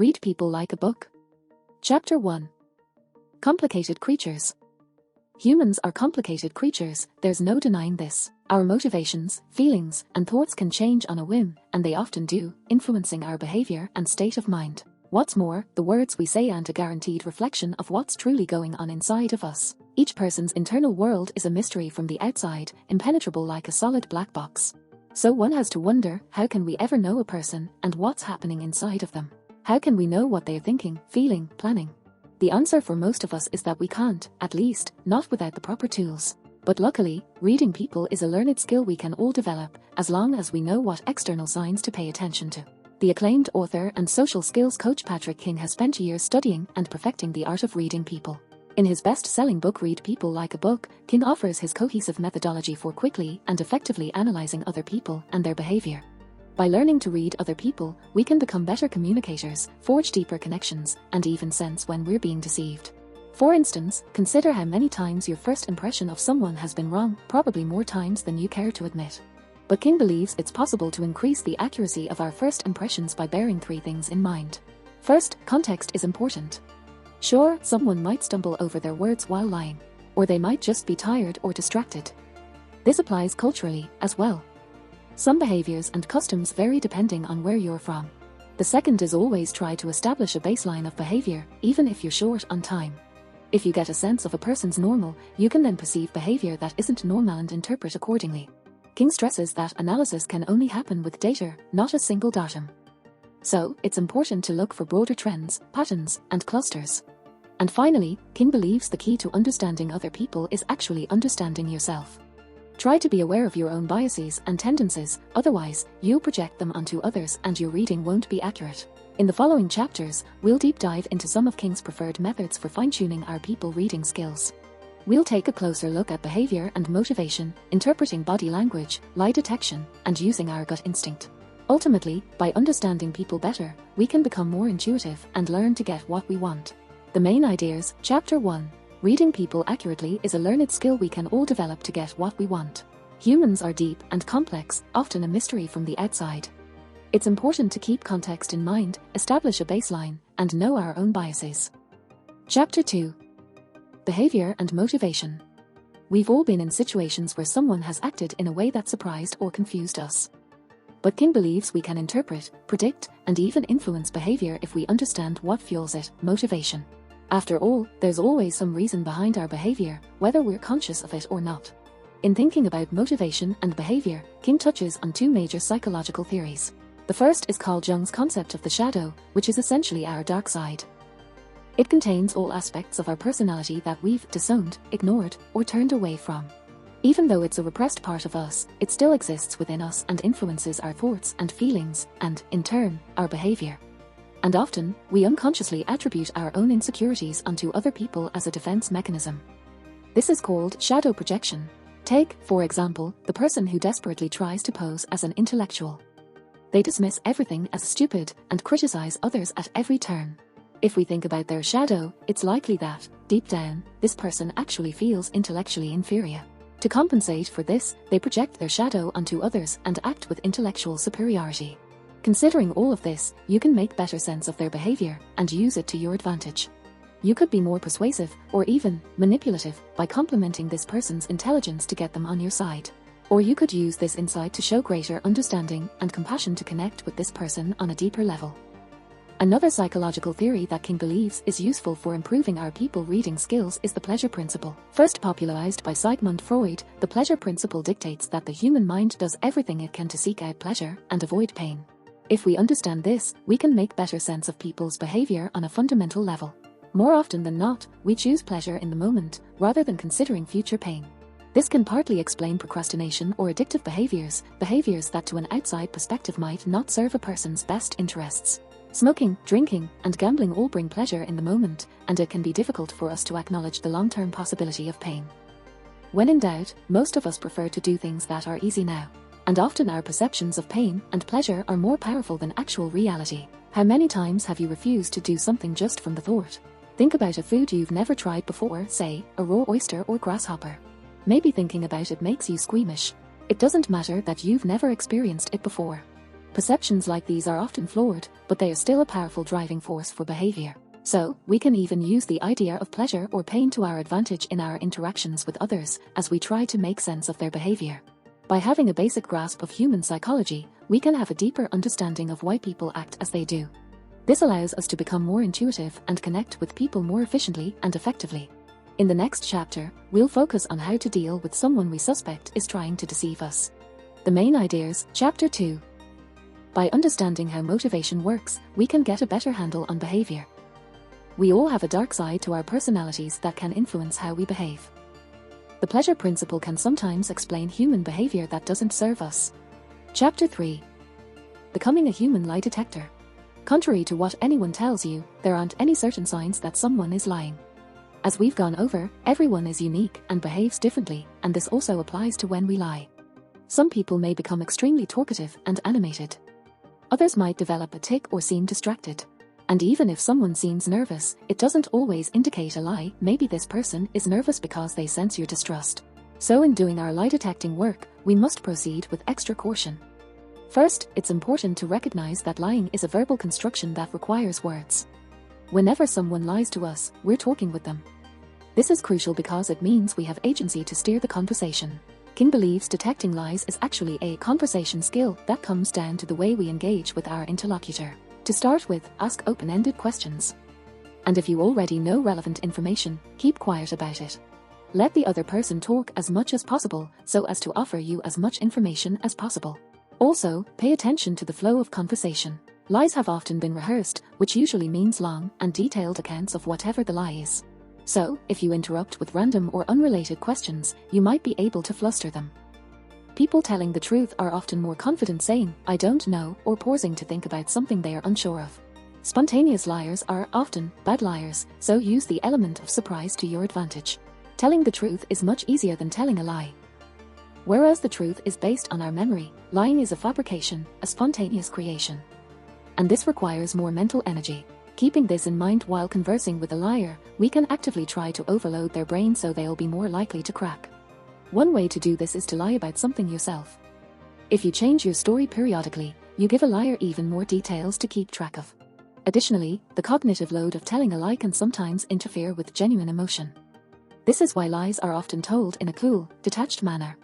Read people like a book. Chapter 1. Complicated creatures. Humans are complicated creatures, there's no denying this. Our motivations, feelings, and thoughts can change on a whim, and they often do, influencing our behavior and state of mind. What's more, the words we say aren't a guaranteed reflection of what's truly going on inside of us. Each person's internal world is a mystery from the outside, impenetrable like a solid black box. So one has to wonder, how can we ever know a person and what's happening inside of them? How can we know what they're thinking, feeling, planning? The answer for most of us is that we can't, at least, not without the proper tools. But luckily, reading people is a learned skill we can all develop, as long as we know what external signs to pay attention to. The acclaimed author and social skills coach Patrick King has spent years studying and perfecting the art of reading people. In his best-selling book Read People Like a Book, King offers his cohesive methodology for quickly and effectively analyzing other people and their behavior. By learning to read other people, we can become better communicators, forge deeper connections, and even sense when we're being deceived. For instance, consider how many times your first impression of someone has been wrong, probably more times than you care to admit. But King believes it's possible to increase the accuracy of our first impressions by bearing 3 things in mind. First, context is important. Sure, someone might stumble over their words while lying, or they might just be tired or distracted. This applies culturally as well. Some behaviors and customs vary depending on where you're from. The second is always try to establish a baseline of behavior, even if you're short on time. If you get a sense of a person's normal, you can then perceive behavior that isn't normal and interpret accordingly. King stresses that analysis can only happen with data, not a single datum. So, it's important to look for broader trends, patterns, and clusters. And finally, King believes the key to understanding other people is actually understanding yourself. Try to be aware of your own biases and tendencies, otherwise, you'll project them onto others and your reading won't be accurate. In the following chapters, we'll deep dive into some of King's preferred methods for fine-tuning our people reading skills. We'll take a closer look at behavior and motivation, interpreting body language, lie detection, and using our gut instinct. Ultimately, by understanding people better, we can become more intuitive and learn to get what we want. The main ideas, Chapter 1. Reading people accurately is a learned skill we can all develop to get what we want. Humans are deep and complex, often a mystery from the outside. It's important to keep context in mind, establish a baseline, and know our own biases. Chapter 2. Behavior and motivation. We've all been in situations where someone has acted in a way that surprised or confused us. But King believes we can interpret, predict, and even influence behavior if we understand what fuels it, motivation. After all, there's always some reason behind our behavior, whether we're conscious of it or not. In thinking about motivation and behavior, King touches on 2 major psychological theories. The first is Carl Jung's concept of the shadow, which is essentially our dark side. It contains all aspects of our personality that we've disowned, ignored, or turned away from. Even though it's a repressed part of us, it still exists within us and influences our thoughts and feelings, and, in turn, our behavior. And often, we unconsciously attribute our own insecurities onto other people as a defense mechanism. This is called shadow projection. Take, for example, the person who desperately tries to pose as an intellectual. They dismiss everything as stupid and criticize others at every turn. If we think about their shadow, it's likely that, deep down, this person actually feels intellectually inferior. To compensate for this, they project their shadow onto others and act with intellectual superiority. Considering all of this, you can make better sense of their behavior and use it to your advantage. You could be more persuasive, or even manipulative, by complimenting this person's intelligence to get them on your side. Or you could use this insight to show greater understanding and compassion to connect with this person on a deeper level. Another psychological theory that King believes is useful for improving our people reading skills is the pleasure principle. First popularized by Sigmund Freud, the pleasure principle dictates that the human mind does everything it can to seek out pleasure and avoid pain. If we understand this, we can make better sense of people's behavior on a fundamental level. More often than not, we choose pleasure in the moment, rather than considering future pain. This can partly explain procrastination or addictive behaviors that to an outside perspective might not serve a person's best interests. Smoking, drinking, and gambling all bring pleasure in the moment, and it can be difficult for us to acknowledge the long-term possibility of pain. When in doubt, most of us prefer to do things that are easy now. And often our perceptions of pain and pleasure are more powerful than actual reality. How many times have you refused to do something just from the thought? Think about a food you've never tried before, say, a raw oyster or grasshopper. Maybe thinking about it makes you squeamish. It doesn't matter that you've never experienced it before. Perceptions like these are often flawed, but they are still a powerful driving force for behavior. So, we can even use the idea of pleasure or pain to our advantage in our interactions with others, as we try to make sense of their behavior. By having a basic grasp of human psychology, we can have a deeper understanding of why people act as they do. This allows us to become more intuitive and connect with people more efficiently and effectively. In the next chapter, we'll focus on how to deal with someone we suspect is trying to deceive us. The main ideas, Chapter 2. By understanding how motivation works, we can get a better handle on behavior. We all have a dark side to our personalities that can influence how we behave. The pleasure principle can sometimes explain human behavior that doesn't serve us. Chapter 3. Becoming a human lie detector. Contrary to what anyone tells you, there aren't any certain signs that someone is lying. As we've gone over, everyone is unique and behaves differently, and this also applies to when we lie. Some people may become extremely talkative and animated. Others might develop a tic or seem distracted. And even if someone seems nervous, it doesn't always indicate a lie. Maybe this person is nervous because they sense your distrust. So in doing our lie detecting work, we must proceed with extra caution. First, it's important to recognize that lying is a verbal construction that requires words. Whenever someone lies to us, we're talking with them. This is crucial because it means we have agency to steer the conversation. King believes detecting lies is actually a conversation skill that comes down to the way we engage with our interlocutor. To start with, ask open-ended questions. And if you already know relevant information, keep quiet about it. Let the other person talk as much as possible so as to offer you as much information as possible. Also, pay attention to the flow of conversation. Lies have often been rehearsed, which usually means long and detailed accounts of whatever the lie is. So, if you interrupt with random or unrelated questions, you might be able to fluster them. People telling the truth are often more confident saying, "I don't know," or pausing to think about something they are unsure of. Spontaneous liars are often bad liars, so use the element of surprise to your advantage. Telling the truth is much easier than telling a lie. Whereas the truth is based on our memory, lying is a fabrication, a spontaneous creation. And this requires more mental energy. Keeping this in mind while conversing with a liar, we can actively try to overload their brain so they'll be more likely to crack. One way to do this is to lie about something yourself. If you change your story periodically, you give a liar even more details to keep track of. Additionally, the cognitive load of telling a lie can sometimes interfere with genuine emotion. This is why lies are often told in a cool, detached manner.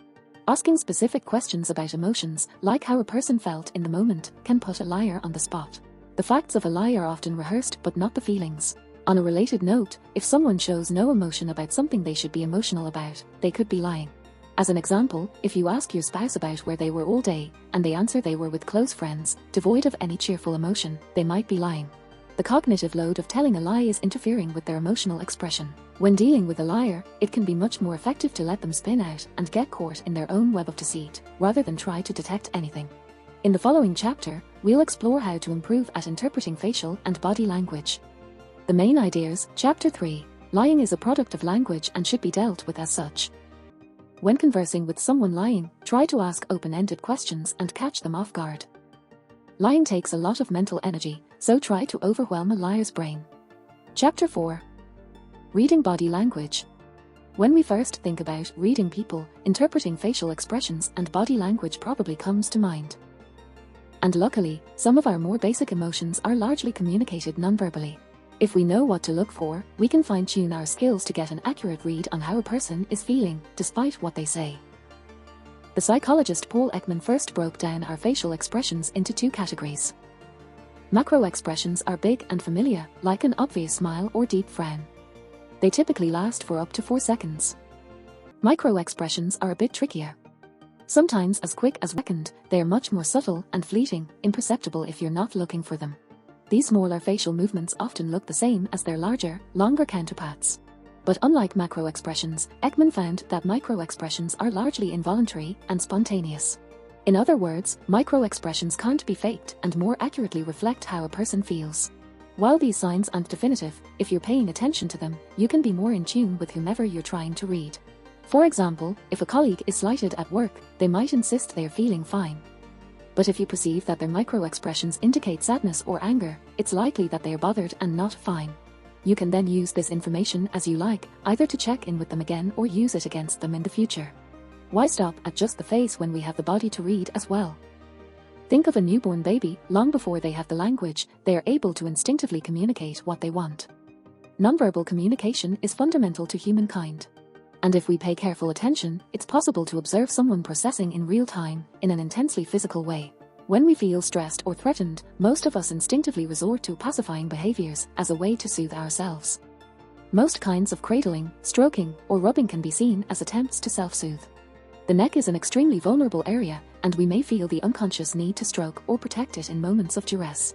Asking specific questions about emotions, like how a person felt in the moment, can put a liar on the spot. The facts of a lie are often rehearsed but not the feelings. On a related note, if someone shows no emotion about something they should be emotional about, they could be lying. As an example, if you ask your spouse about where they were all day, and they answer they were with close friends, devoid of any cheerful emotion, they might be lying. The cognitive load of telling a lie is interfering with their emotional expression. When dealing with a liar, it can be much more effective to let them spin out and get caught in their own web of deceit, rather than try to detect anything. In the following chapter, we'll explore how to improve at interpreting facial and body language. The main ideas, Chapter 3. Lying is a product of language and should be dealt with as such. When conversing with someone lying, try to ask open-ended questions and catch them off guard. Lying takes a lot of mental energy, so try to overwhelm a liar's brain. Chapter 4. Reading body language. When we first think about reading people, interpreting facial expressions and body language probably comes to mind. And luckily, some of our more basic emotions are largely communicated non-verbally. If we know what to look for, we can fine-tune our skills to get an accurate read on how a person is feeling, despite what they say. The psychologist Paul Ekman first broke down our facial expressions into two categories. Macro expressions are big and familiar, like an obvious smile or deep frown. They typically last for up to 4 seconds. Micro expressions are a bit trickier. Sometimes as quick as a second, they are much more subtle and fleeting, imperceptible if you're not looking for them. These smaller facial movements often look the same as their larger, longer counterparts. But unlike macro expressions, Ekman found that micro expressions are largely involuntary and spontaneous. In other words, micro expressions can't be faked and more accurately reflect how a person feels. While these signs aren't definitive, if you're paying attention to them, you can be more in tune with whomever you're trying to read. For example, if a colleague is slighted at work, they might insist they're feeling fine. But if you perceive that their micro-expressions indicate sadness or anger, it's likely that they are bothered and not fine. You can then use this information as you like, either to check in with them again or use it against them in the future. Why stop at just the face when we have the body to read as well? Think of a newborn baby. Long before they have the language, they are able to instinctively communicate what they want. Nonverbal communication is fundamental to humankind. And if we pay careful attention, it's possible to observe someone processing in real time, in an intensely physical way. When we feel stressed or threatened, most of us instinctively resort to pacifying behaviors as a way to soothe ourselves. Most kinds of cradling, stroking, or rubbing can be seen as attempts to self-soothe. The neck is an extremely vulnerable area, and we may feel the unconscious need to stroke or protect it in moments of duress.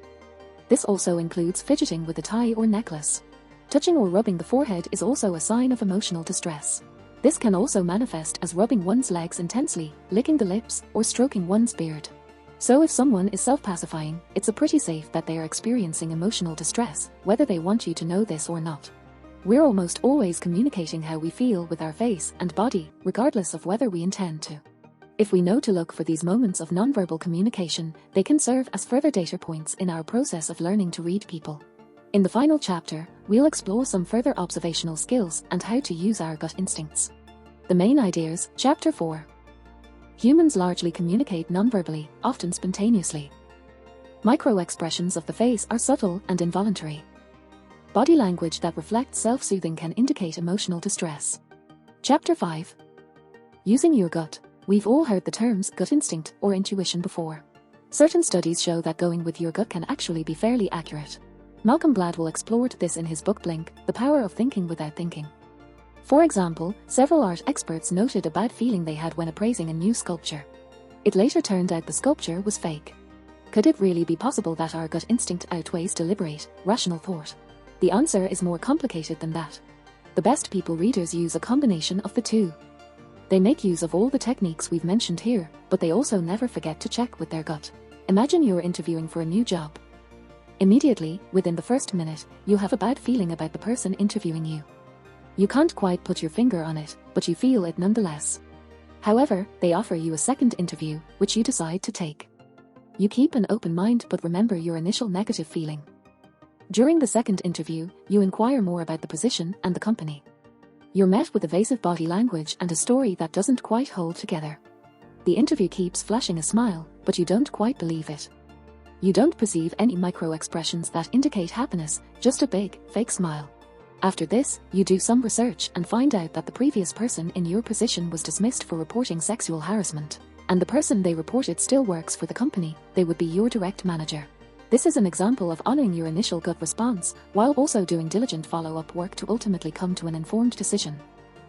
This also includes fidgeting with a tie or necklace. Touching or rubbing the forehead is also a sign of emotional distress. This can also manifest as rubbing one's legs intensely, licking the lips, or stroking one's beard. So if someone is self-pacifying, it's a pretty safe bet they are experiencing emotional distress, whether they want you to know this or not. We're almost always communicating how we feel with our face and body, regardless of whether we intend to. If we know to look for these moments of nonverbal communication, they can serve as further data points in our process of learning to read people. In the final chapter, we'll explore some further observational skills and how to use our gut instincts. The main ideas, Chapter 4. Humans largely communicate nonverbally, often spontaneously. Micro-expressions of the face are subtle and involuntary. Body language that reflects self-soothing can indicate emotional distress. Chapter 5. Using your gut. We've all heard the terms gut instinct or intuition before. Certain studies show that going with your gut can actually be fairly accurate. Malcolm Gladwell explored this in his book Blink, The Power of Thinking Without Thinking. For example, several art experts noted a bad feeling they had when appraising a new sculpture. It later turned out the sculpture was fake. Could it really be possible that our gut instinct outweighs deliberate, rational thought? The answer is more complicated than that. The best people readers use a combination of the two. They make use of all the techniques we've mentioned here, but they also never forget to check with their gut. Imagine you're interviewing for a new job. Immediately, within the first minute, you have a bad feeling about the person interviewing you. You can't quite put your finger on it, but you feel it nonetheless. However, they offer you a second interview, which you decide to take. You keep an open mind but remember your initial negative feeling. During the second interview, you inquire more about the position and the company. You're met with evasive body language and a story that doesn't quite hold together. The interview keeps flashing a smile, but you don't quite believe it. You don't perceive any micro-expressions that indicate happiness, just a big, fake smile. After this, you do some research and find out that the previous person in your position was dismissed for reporting sexual harassment, and the person they reported still works for the company. They would be your direct manager. This is an example of honoring your initial gut response, while also doing diligent follow-up work to ultimately come to an informed decision.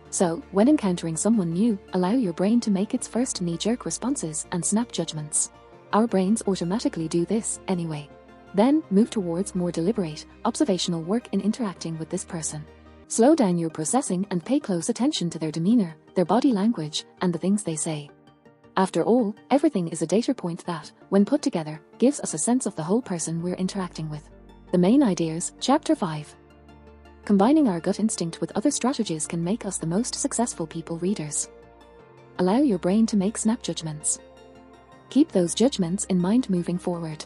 So, when encountering someone new, allow your brain to make its first knee-jerk responses and snap judgments. Our brains automatically do this anyway. Then, move towards more deliberate, observational work in interacting with this person. Slow down your processing and pay close attention to their demeanor, their body language, and the things they say. After all, everything is a data point that, when put together, gives us a sense of the whole person we're interacting with. The main ideas, Chapter 5. Combining our gut instinct with other strategies can make us the most successful people readers. Allow your brain to make snap judgments. Keep those judgments in mind moving forward.